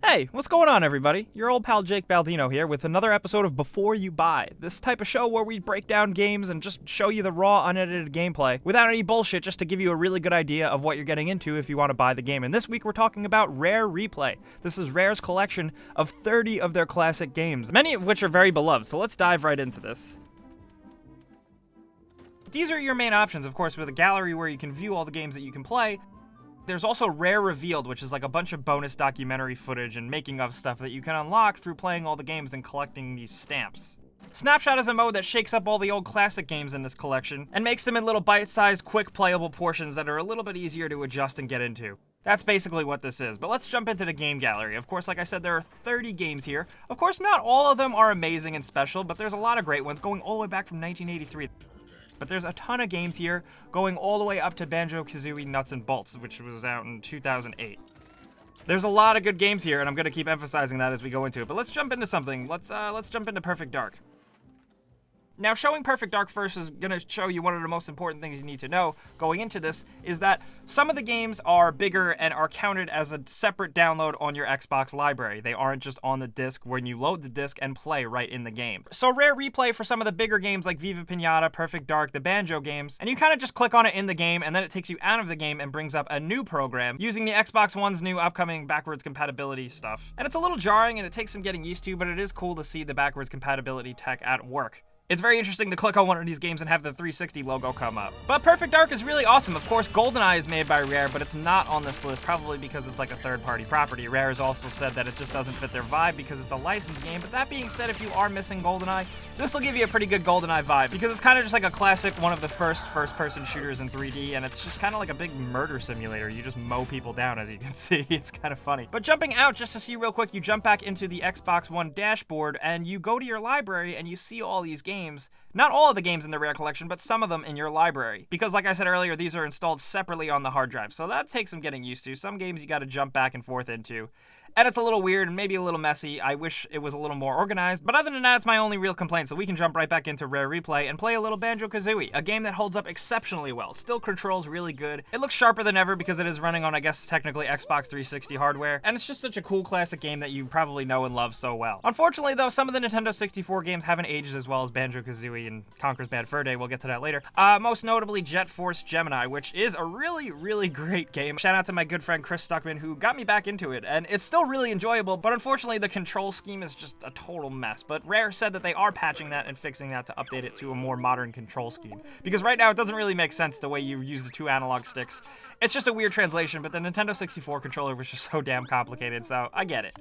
Hey, what's going on, everybody? Your old pal Jake Baldino here with another episode of Before You Buy, this type of show where we break down games and just show you the raw, unedited gameplay without any bullshit, just to give you a really good idea of what you're getting into if you want to buy the game. And this week we're talking about Rare Replay. This is Rare's collection of 30 of their classic games, many of which are very beloved, so let's dive right into this. These are your main options, of course, with a gallery where you can view all the games that you can play. There's also Rare Revealed, which is like a bunch of bonus documentary footage and making of stuff that you can unlock through playing all the games and collecting these stamps. Snapshot is a mode that shakes up all the old classic games in this collection and makes them in little bite-sized, quick playable portions that are a little bit easier to adjust and get into. That's basically what this is, but let's jump into the game gallery. Of course, like I said, there are 30 games here. Of course, not all of them are amazing and special, but there's a lot of great ones going all the way back from 1983. But there's a ton of games here, going all the way up to Banjo-Kazooie Nuts and Bolts, which was out in 2008. There's a lot of good games here, and I'm going to keep emphasizing that as we go into it. But let's jump into something. Let's jump into Perfect Dark. Now, showing Perfect Dark first is going to show you one of the most important things you need to know going into this, is that some of the games are bigger and are counted as a separate download on your Xbox library. They aren't just on the disc when you load the disc and play right in the game. So Rare Replay for some of the bigger games like Viva Pinata, Perfect Dark, the Banjo games, and you kind of just click on it in the game, and then it takes you out of the game and brings up a new program using the Xbox One's new upcoming backwards compatibility stuff. And it's a little jarring and it takes some getting used to, but it is cool to see the backwards compatibility tech at work. It's very interesting to click on one of these games and have the 360 logo come up. But Perfect Dark is really awesome. Of course, GoldenEye is made by Rare, but it's not on this list, probably because it's like a third-party property. Rare has also said that it just doesn't fit their vibe because it's a licensed game, but that being said, if you are missing GoldenEye, this will give you a pretty good GoldenEye vibe, because it's kind of just like a classic, one of the first-person shooters in 3D, and it's just kind of like a big murder simulator. You just mow people down, as you can see. It's kind of funny. But jumping out, just to see real quick, you jump back into the Xbox One dashboard, and you go to your library, and you see all these games. Not all of the games in the Rare collection, but some of them in your library. Because like I said earlier, these are installed separately on the hard drive, so that takes some getting used to. Some games you gotta jump back and forth into. And it's a little weird and maybe a little messy. I wish it was a little more organized. But other than that, it's my only real complaint. So we can jump right back into Rare Replay and play a little Banjo-Kazooie, a game that holds up exceptionally well. It still controls really good. It looks sharper than ever because it is running on, I guess, technically Xbox 360 hardware. And it's just such a cool classic game that you probably know and love so well. Unfortunately, though, some of the Nintendo 64 games haven't aged as well as Banjo-Kazooie and Conker's Bad Fur Day. We'll get to that later. Most notably, Jet Force Gemini, which is a really, really great game. Shout out to my good friend Chris Stuckman, who got me back into it. And it's still really enjoyable, but unfortunately, the control scheme is just a total mess. But Rare said that they are patching that and fixing that to update it to a more modern control scheme. Because right now, it doesn't really make sense the way you use the two analog sticks. It's just a weird translation, but the Nintendo 64 controller was just so damn complicated, so I get it.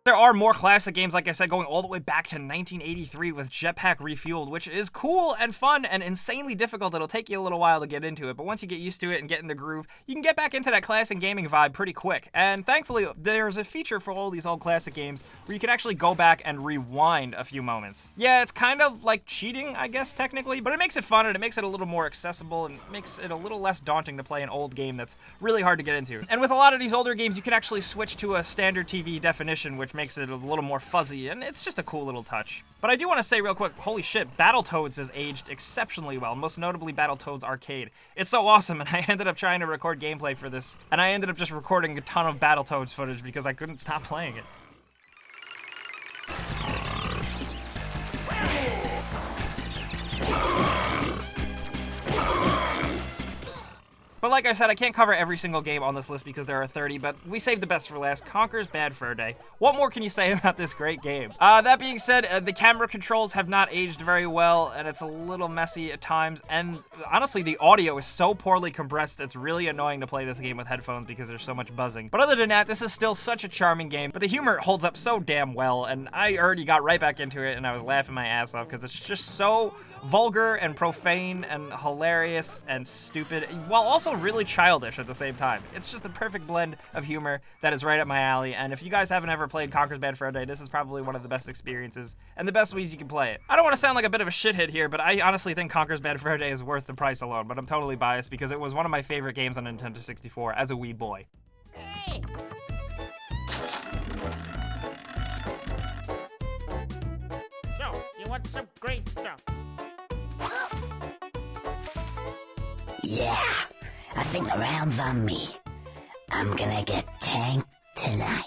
There are more classic games, like I said, going all the way back to 1983 with Jetpack Refueled, which is cool and fun and insanely difficult. It'll take you a little while to get into it, but once you get used to it and get in the groove, you can get back into that classic gaming vibe pretty quick. And thankfully, there's a feature for all these old classic games where you can actually go back and rewind a few moments. Yeah, it's kind of like cheating, I guess, technically, but it makes it fun and it makes it a little more accessible and makes it a little less daunting to play an old game that's really hard to get into. And with a lot of these older games, you can actually switch to a standard TV definition, which makes it a little more fuzzy, and it's just a cool little touch. But I do want to say real quick, holy shit, Battletoads has aged exceptionally well, most notably Battletoads Arcade. It's so awesome, and I ended up trying to record gameplay for this, and I ended up just recording a ton of Battletoads footage because I couldn't stop playing it. But like I said, I can't cover every single game on this list because there are 30, but we saved the best for last. Conker's Bad Fur Day. What more can you say about this great game? That being said, the camera controls have not aged very well, and it's a little messy at times, and honestly, the audio is so poorly compressed, it's really annoying to play this game with headphones because there's so much buzzing. But other than that, this is still such a charming game, but the humor holds up so damn well, and I already got right back into it, and I was laughing my ass off because it's just so vulgar and profane and hilarious and stupid, while also really childish at the same time. It's just the perfect blend of humor that is right up my alley, and if you guys haven't ever played Conker's Bad Fur Day, this is probably one of the best experiences and the best ways you can play it. I don't want to sound like a bit of a shithead here, but I honestly think Conker's Bad Fur Day is worth the price alone, but I'm totally biased because it was one of my favorite games on Nintendo 64 as a wee boy. Hey. So, you want some great stuff? Yeah, I think the round's on me. I'm gonna get tanked tonight.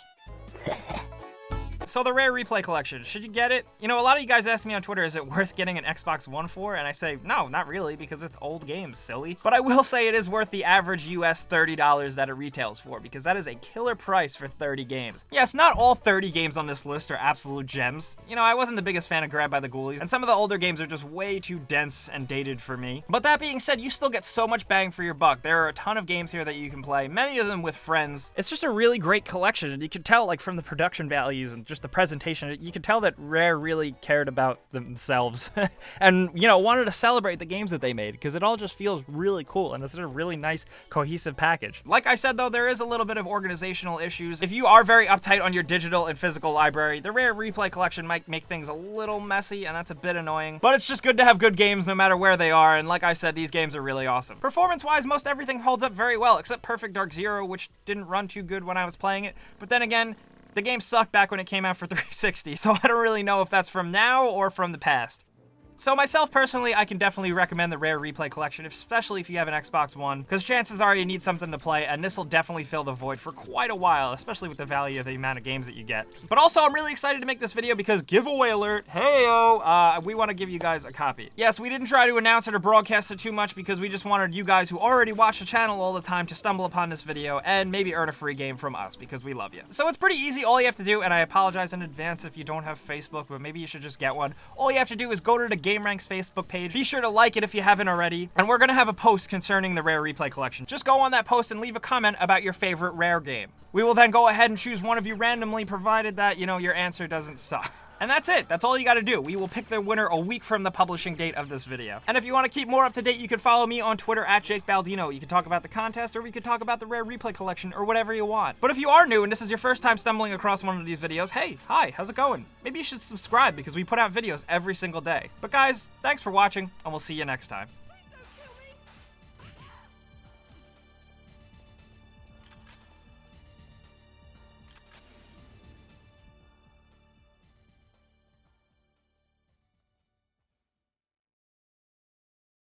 So the Rare Replay Collection, should you get it? You know, a lot of you guys ask me on Twitter, is it worth getting an Xbox One for? And I say, no, not really, because it's old games, silly. But I will say it is worth the average US $30 that it retails for, because that is a killer price for 30 games. Yes, not all 30 games on this list are absolute gems. You know, I wasn't the biggest fan of Grab by the Ghoulies, and some of the older games are just way too dense and dated for me. But that being said, you still get so much bang for your buck. There are a ton of games here that you can play, many of them with friends. It's just a really great collection, and you can tell, like, from the production values and just the presentation, you can tell that Rare really cared about themselves and, you know, wanted to celebrate the games that they made, because it all just feels really cool, and it's a really nice, cohesive package. Like I said, though, there is a little bit of organizational issues. If you are very uptight on your digital and physical library, the Rare Replay Collection might make things a little messy, and that's a bit annoying. But it's just good to have good games no matter where they are, and like I said, these games are really awesome. Performance-wise, most everything holds up very well, except Perfect Dark Zero, which didn't run too good when I was playing it. But then again, the game sucked back when it came out for 360, so I don't really know if that's from now or from the past. So myself personally, I can definitely recommend the Rare Replay Collection, especially if you have an Xbox One, because chances are you need something to play, and this will definitely fill the void for quite a while, especially with the value of the amount of games that you get. But also, I'm really excited to make this video because giveaway alert, hey-o, we want to give you guys a copy. Yes, we didn't try to announce it or broadcast it too much because we just wanted you guys who already watch the channel all the time to stumble upon this video and maybe earn a free game from us because we love you. So it's pretty easy. All you have to do, and I apologize in advance if you don't have Facebook, but maybe you should just get one. All you have to do is go to the gameranx Facebook page. Be sure to like it if you haven't already. And we're gonna have a post concerning the Rare Replay Collection. Just go on that post and leave a comment about your favorite Rare game. We will then go ahead and choose one of you randomly, provided that, you know, your answer doesn't suck. And that's it. That's all you gotta do. We will pick the winner a week from the publishing date of this video. And if you want to keep more up to date, you can follow me on Twitter at Jake Baldino. You can talk about the contest, or we could talk about the Rare Replay Collection, or whatever you want. But if you are new and this is your first time stumbling across one of these videos, hey, hi, how's it going? Maybe you should subscribe because we put out videos every single day. But guys, thanks for watching, and we'll see you next time.